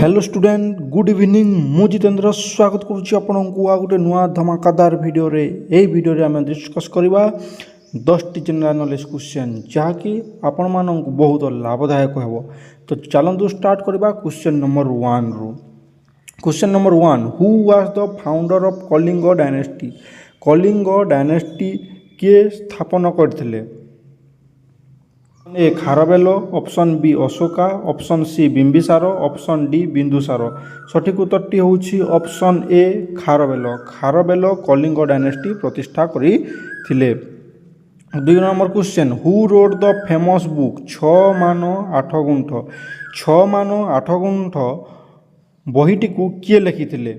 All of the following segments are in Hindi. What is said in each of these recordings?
हेलो स्टूडेंट गुड इवनिंग मु जितेंद्र स्वागत करुच्ची आपको आ गोटे नुआ धमाकादार वीडियो रे ए वीडियो रे आम डिस्कस करवा 10टी जनरल नॉलेज क्वेश्चन जहाँकि आपण मानक बहुत लाभदायक हो। तो चलतु स्टार्ट करवा क्वेश्चन नंबर 1 रु। Question number 1 who was the founder of Kalinga dynasty. Kalinga dynasty किए स्थापन करथिले। A Kharavela, option B Ashoka, option C Bimbisara, option D Bindusara. सठिक उत्तरटी होउछि option A Kharavela. Kharavela Kalinga dynasty प्रतिष्ठा करिथिले। 2 number question who wrote the famous book 6 मान 8 गुंठ। 6 मान 8 गुंठ बहीटी को किए लिखिथिले।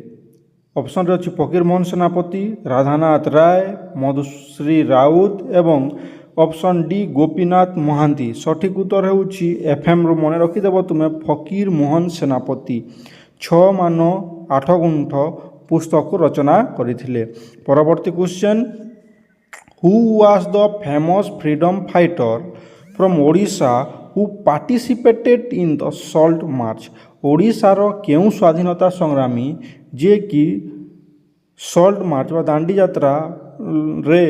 ऑप्शन रे अछि फकीर मोहन सेनापति, राधानाथ राय, मधुश्री राउत एवं ऑप्शन डी गोपीनाथ महांती। सठिक उत्तर होउछि एफएम रो मन रखिदेव तुमे फकीर मोहन सेनापति 6 मान 8 गुंठ पुस्तक रचना करिथिले। परवर्ती question who was the famous freedom fighter from Odisha who participated in the salt march. ओडिशार केउ स्वाधीनता संग्रामी जे कि सॉल्ट मार्च व दांडी यात्रा रे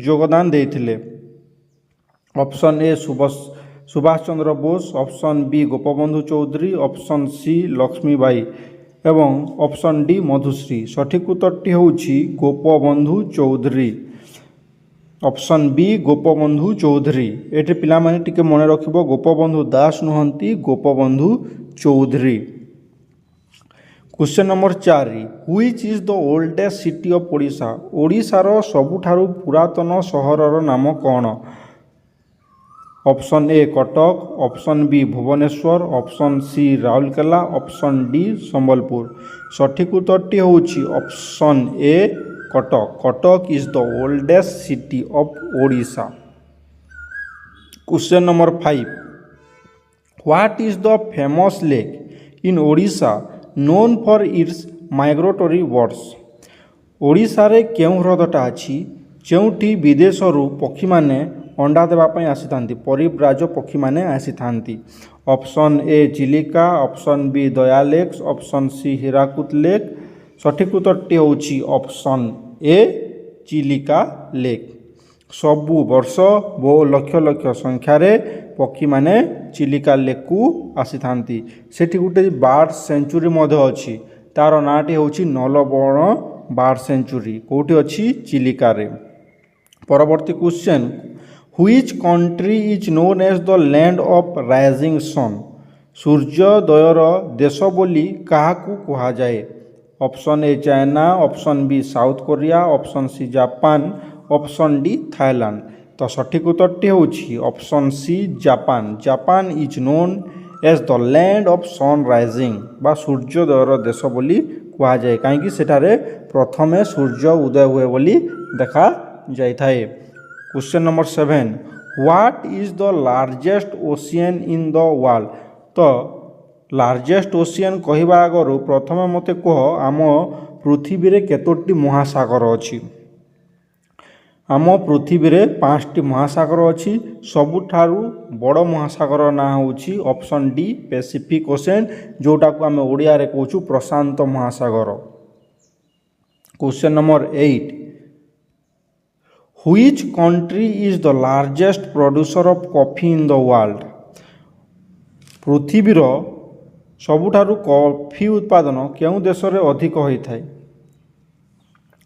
योगदान देथिले। Option A Subhash Chandra Bose, option B Gopabandhu Choudhury, option C Lakshmibai एवं ऑप्शन डी मधुश्री। सठिक उत्तरटी होउछि गोपबंधु चौधरी। Option B Gopabandhu Choudhury. एटे पिला माने टिके मने रखिबो गोपबंधु दास नुहंती Gopabandhu Choudhury. Question number 4 which is the oldest city of Odisha. ओडिशार सबुठारु पुरातन सहरर नाम कौन। Option A Cuttack, option B Bhubaneswar, option C Rourkela, option D Sambalpur. सठिक उत्तरटी होउछि option A Cuttack. Cuttack is the oldest city of Odisha. Question number 5 what is the famous lake in Odisha known for its migratory birds. Odisha रे केउ ह्रदटा अछि जेउठी विदेशरू पक्षी माने अंडा देवाई आसी परिव्राज पक्षी माने आसी। Option A Chilika, option B Daya lakes, option C Hirakud lake. सठिक उत्तरटी होउछि ऑप्शन ए चिलिका लेक। सबु वर्ष बहु लक्ष लक्ष संख्यार पक्षी माने चिलिका लेक को आसी थांती। सेठी गुटे बार्ड सेंचुरी मध्य अछि तार नाटी होउछि नलबण बार्ड सेंचुरी कोठी अछि चिलिका रे। परवर्ती question Which country is known as the land of rising sun? सूर्योदयर देश बोली काहाकू कहा जाए। Option A China, option B South Korea, option C Japan, option D Thailand. तो सठिक उत्तरटी होउछि option C Japan. Japan is known as the land of sun rising बा सूर्योदयर देश बोली कहा जाए कहीं सेठारे प्रथमे सूर्य उदय हुए बोली देखा जाय थाए। Question number 7 what is the largest ocean in the world. तो लार्जेस्ट ओशियन कहवा आगर प्रथम मते कह आम पृथ्वी रे केतोटी महासागर अछि। आम पृथ्वी रे 5टी महासागर अछि। सबुठारु बड़ महासागर ना होछि ऑप्शन डी पैसिफिक ओशियन जोटा को आम ओडिया रे कहूछु प्रशांत महासागर। Question number 8 Which country is the largest producer of coffee in the world? पृथ्वीर सबुठारु कॉफी उत्पादन केउ देश रे अधिक होई थाए।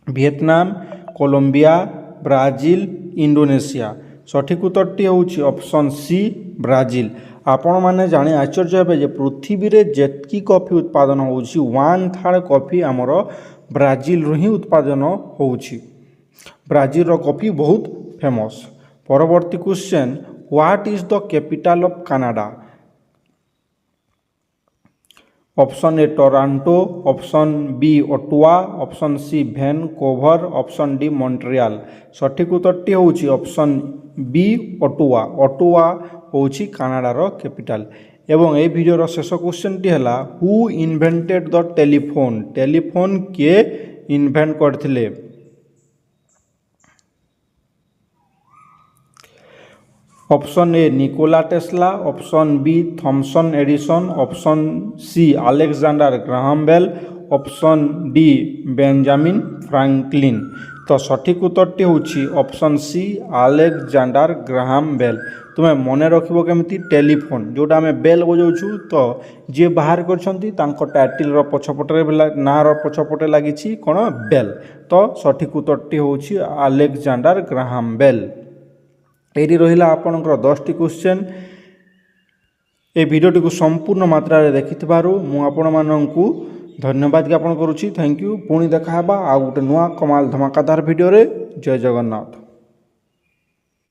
Vietnam, Colombia, Brazil, Indonesia. सठिक उत्तरटी होउछि ऑप्शन सी ब्राजिल। आपण माने जाने आश्चर्य हेबे जे पृथ्वी रे जेतकी कॉफी उत्पादन होउछि 1/3 कॉफी हमर ब्राजिल रु ही उत्पादन होउछि। ब्राजिल रो कॉफी बहुत फेमस। परवर्ती question what is the capital of Canada. Option A Toronto, option B Ottawa, option C Vancouver, option D Montreal. सठिक उत्तरटी होउछि ऑप्शन बी ओटावा। ओटावा होउछि कनाडा रो कैपिटल। एवं ए वीडियो रो शेष क्वेश्चन टी हला who invented the telephone. Telephone के इन्वेंट करथिले। Option A Nikola Tesla, option B Thomson Edison, option C Alexander Graham bell, option D Benjamin Franklin. तो सठिक उत्तरटी होची option C Alexander Graham Bell. तुम्हें मन रखिबो केमिति टेलीफोन जोटा आम बेल बजाऊँ तो जी बाहर करछंती तांको टाइटल पछपटे नार पछपटे लगी कौन बेल। तो सठिक उत्तरटी होची अलेक्जेंडर ग्राहम बेल। एटी रहिला आपणकर 10टी क्वेश्चन। ए भिडियोटी को संपूर्ण मात्रा रे देखिथिबारु मु आपण माननकु धन्यवाद ज्ञापन करुछि। Thank you. पुणी देखा आ गोटे नुआ कमाल धमाकादार भिडियो रे। जय जगन्नाथ।